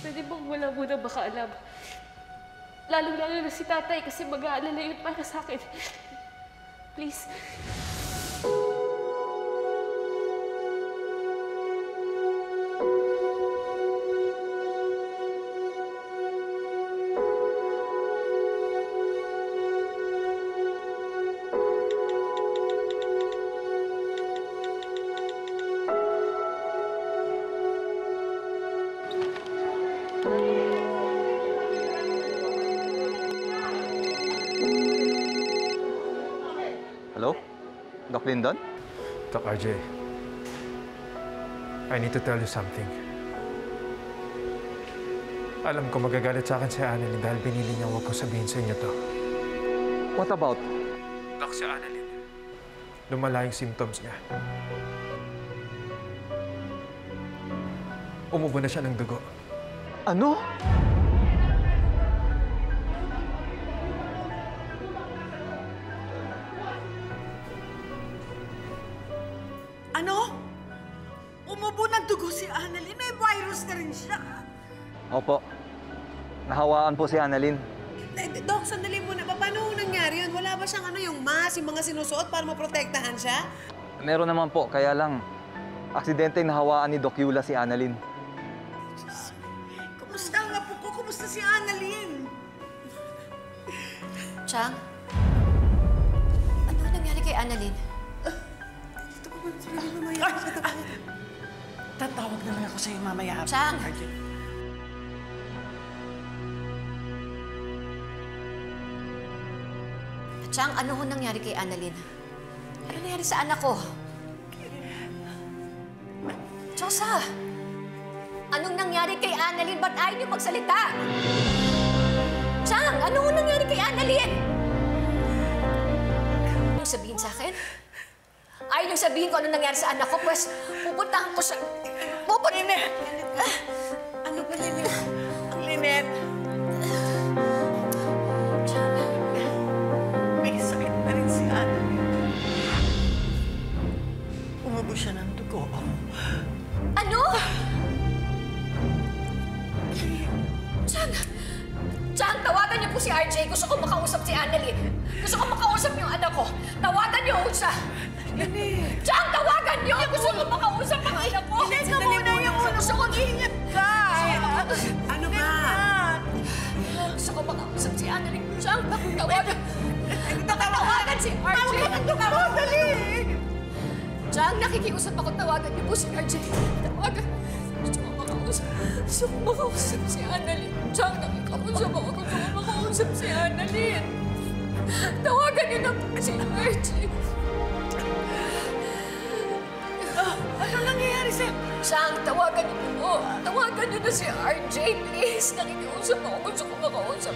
Pwede bang wala muna makaalam? Lalong-lalo na si tatay kasi mag-aalala yun para sa akin. Please. Hello? Doc Lindon? Doc RJ, I need to tell you something. Alam ko magagalit sa akin si Annalyn dahil binili niya huwag ko sabihin sa inyo to. What about? Doc, si Annalyn. Lumala yung symptoms niya. Umubo na siya ng dugo. Ano? Ano? Umubo ng dugo si Annalyn. May virus na rin siya. Opo. Nahawaan po si Annalyn. Dok, sandali muna. Paano nangyari yun? Wala ba siyang yung mask, yung mga sinusuot para maprotektahan siya? Meron naman po, kaya lang aksidente nahawaan ni Doc Yula si Annalyn. Kumusta ang apo ko? Kumusta si Annalyn? Chang? Ano nangyari kay Annalyn? Tatawag na lang ako sa'yo mamaya. Chang! Chang, ano ho nangyari kay Annalyn? Ano nangyari sa anak ko? Chosa! Anong nangyari kay Annalyn? Ba't ayaw niyo magsalita? Chang, ano ho nangyari kay Annalyn? Anong sabihin sa akin? Ayaw niyo sabihin ko ano nangyari sa anak ko, pues pupuntahan ko siya. Lynette! Ano ba, Lynette? Lynette! May sakit na rin si Annalyn. Umubo siya ng dugo. Ano? Chang! Chang, tawagan niyo po si RJ. Gusto ko makausap si Annalyn. Gusto ko makausap yung anak ko. Tawagan niyo siya. Lynette! Chang, tawagan niyo! Gusto ko makausap ang anak ko. Lynette, sandali muna. Gusto ko ingat ka. Ano ba? Gusto ko makausap si Annalyn. Chang, tawagan. Tawagan si RJ. Tawagan ang dugo, dali! Chang, nakikiusap ako. Tawagan niyo po si RJ. Tawagan. Gusto ko makausap. Gusto ko makausap si Annalyn. Chang, nakikiusap ako. Gusto ko makausap si Annalyn. Tawagan niyo na po si RJ. Ano nangyayari sa'yo? Chang, tawagan niyo po. Tawagan niyo na si RJ, please. Nakikiusap ako. Gusto ko makausap.